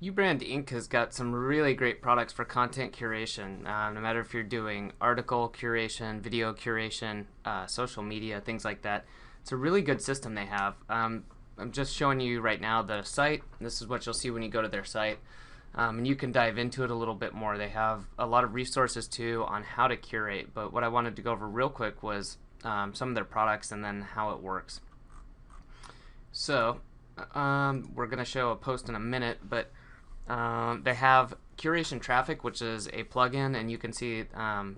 Ubrand Inc. has got some really great products for content curation. No matter if you're doing article curation, video curation, social media, things like that. It's a really good system they have. I'm just showing you right now the site. This is what you'll see when you go to their site. And you can dive into it a little bit more. They have a lot of resources too on how to curate, but what I wanted to go over real quick was some of their products and then how it works. So we're going to show a post in a minute, but they have Curation Traffic, which is a plugin, and you can see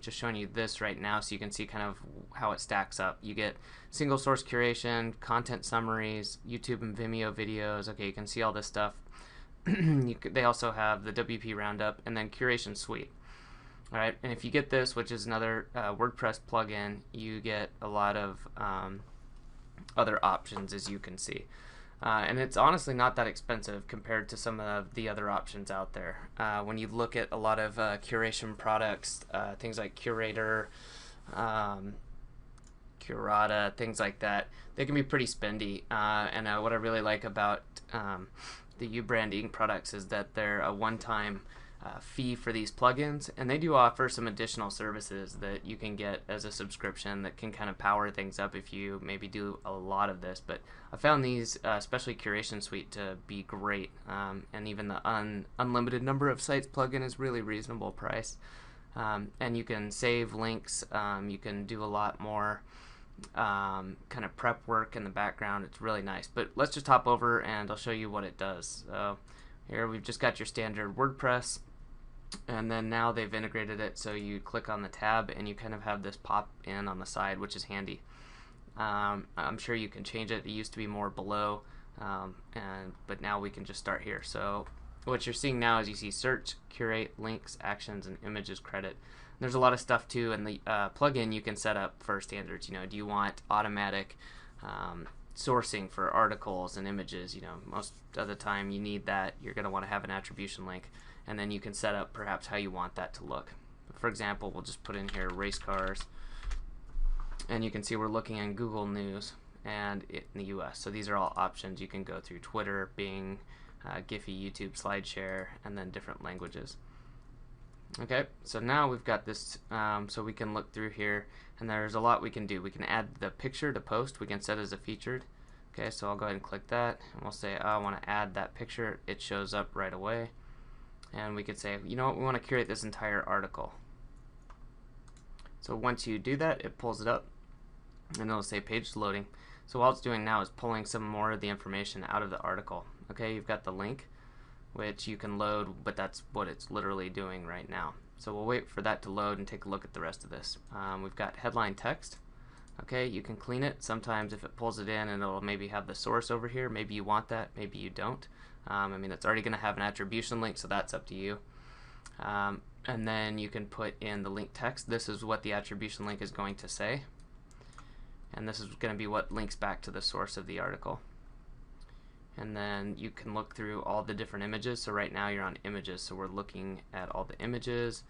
just showing you this right now so you can see kind of how it stacks up. You get single source curation, content summaries, YouTube and Vimeo videos. Okay, you can see all this stuff. They also have the WP Roundup and then Curation Suite. All right, and if you get this, which is another WordPress plugin, you get a lot of other options, as you can see. And it's honestly not that expensive compared to some of the other options out there. When you look at a lot of curation products, things like Curator, Curata, things like that, they can be pretty spendy. And what I really like about the Ubrand Inc. products is that they're a one-time fee for these plugins, and they do offer some additional services that you can get as a subscription that can kind of power things up if you maybe do a lot of this. But I found these, especially Curation Suite, to be great, and even the unlimited number of sites plugin is really reasonable price. And you can save links, you can do a lot more kind of prep work in the background. It's really nice. But let's just hop over and I'll show you what it does. So here we've just got your standard WordPress, and then now they've integrated it so you click on the tab and you kind of have this pop in on the side, which is handy. I'm sure you can change it. It used to be more below, but now we can just start here. So what you're seeing now is you see search, curate, links, actions, and images credit. There's a lot of stuff too in the plugin you can set up for standards. You know, do you want automatic sourcing for articles and images? You know, most of the time you need that. You're going to want to have an attribution link, and then you can set up perhaps how you want that to look. For example, we'll just put in here race cars, and you can see we're looking in Google News and in the US. So these are all options. You can go through Twitter, Bing, Giphy, YouTube, SlideShare, and then different languages. Okay, so now we've got this, so we can look through here, and there's a lot we can do. We can add the picture to post. We can set as a featured. Okay, so I'll go ahead and click that, and we'll say, oh, I want to add that picture. It shows up right away. And we could say, you know what, we want to curate this entire article. So once you do that, it pulls it up, and it'll say page loading. So all it's doing now is pulling some more of the information out of the article. Okay, you've got the link, which you can load, but that's what it's literally doing right now. So we'll wait for that to load and take a look at the rest of this. We've got headline text. Okay, you can clean it. Sometimes if it pulls it in and it'll maybe have the source over here, maybe you want that, maybe you don't. I mean, it's already going to have an attribution link, so that's up to you. And then you can put in the link text. This is what the attribution link is going to say, and this is going to be what links back to the source of the article. And then you can look through all the different images. So right now you're on images, so we're looking at all the images.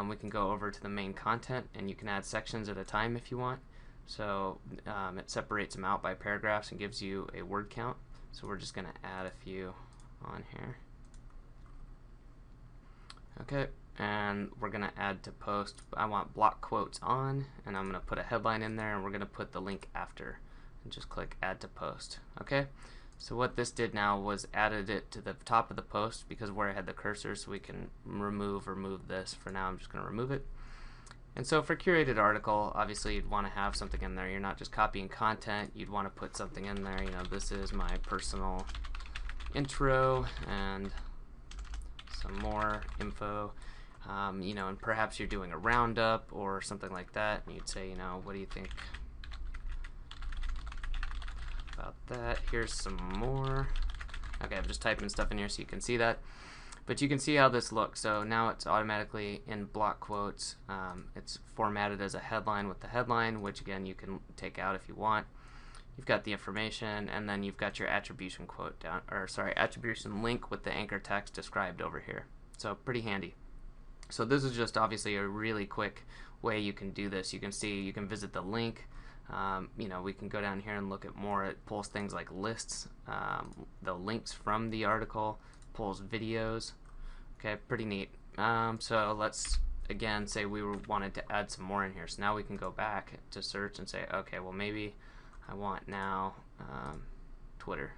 We can go over to the main content, and you can add sections at a time if you want. So it separates them out by paragraphs and gives you a word count. So we're just going to add a few on here. Okay, and we're going to add to post. I want block quotes on, and I'm going to put a headline in there, and we're going to put the link after, and just click add to post. Okay. So what this did now was added it to the top of the post because where I had the cursor, so we can remove this. For now I'm just going to remove it. And so for curated article, obviously you'd want to have something in there. You're not just copying content, you'd want to put something in there. You know, this is my personal intro and some more info. You know, and perhaps you're doing a roundup or something like that, and you'd say, you know, what do you think about that? Here's some more. Okay, I'm just typing stuff in here so you can see that. But you can see how this looks. So now it's automatically in block quotes. It's formatted as a headline with the headline, which again you can take out if you want. You've got the information, and then you've got your attribution quote down, or sorry, attribution link with the anchor text described over here. So pretty handy. So this is just obviously a really quick way you can do this. You can see, you can visit the link. You know, we can go down here and look at more. It pulls things like lists, the links from the article, pulls videos. Okay, pretty neat. So let's again say we wanted to add some more in here. So now we can go back to search and say, okay, well maybe I want now Twitter.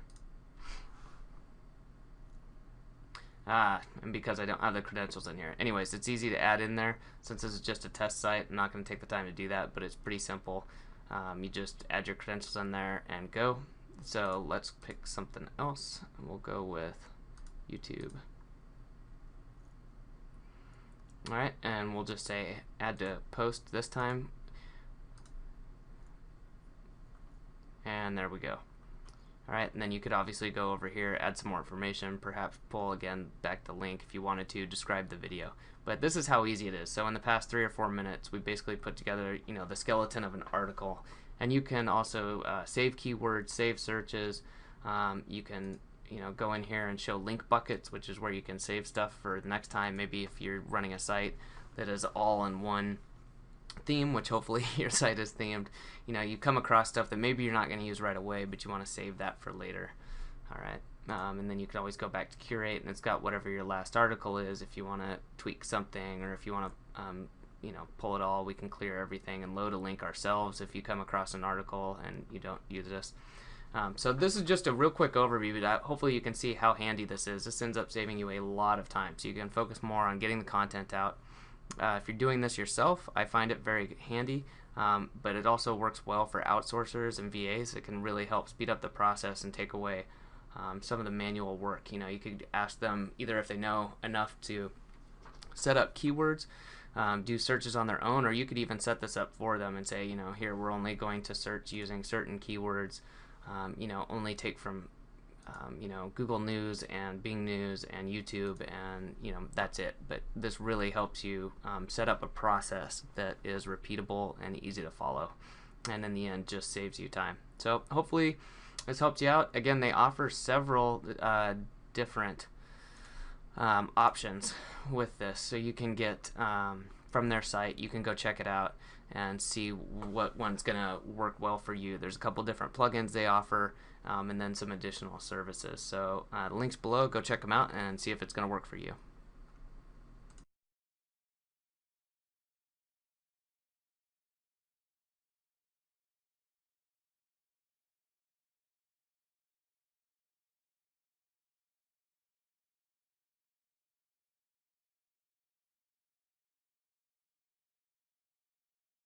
And because I don't have the credentials in here. Anyways, it's easy to add in there. Since this is just a test site, I'm not going to take the time to do that, but it's pretty simple. You just add your credentials in there and go. So let's pick something else, and we'll go with YouTube. Alright, and we'll just say add to post this time. And there we go. Alright, and then you could obviously go over here, add some more information, perhaps pull again back the link if you wanted to describe the video. But this is how easy it is. So in the past 3 or 4 minutes, we basically put together, the skeleton of an article. And you can also save keywords, save searches. You can go in here and show link buckets, which is where you can save stuff for the next time. Maybe if you're running a site that is all in one theme, which hopefully your site is themed, you come across stuff that maybe you're not going to use right away, but you want to save that for later. Alright, and then you can always go back to curate, and it's got whatever your last article is. If you want to tweak something, or if you want to pull it all, we can clear everything and load a link ourselves if you come across an article and you don't use this. So this is just a real quick overview, but hopefully you can see how handy this is. This ends up saving you a lot of time, so you can focus more on getting the content out. If you're doing this yourself, I find it very handy, but it also works well for outsourcers and VAs. It can really help speed up the process and take away some of the manual work. You could ask them either if they know enough to set up keywords, do searches on their own, or you could even set this up for them and say, here we're only going to search using certain keywords, only take from Google News and Bing News and YouTube, and that's it. But this really helps you set up a process that is repeatable and easy to follow, and in the end just saves you time. So hopefully this helps you out. Again, they offer several different options with this, so you can get from their site, you can go check it out and see what one's gonna work well for you. There's a couple different plugins they offer, and then some additional services. So the links below, go check them out and see if it's gonna work for you.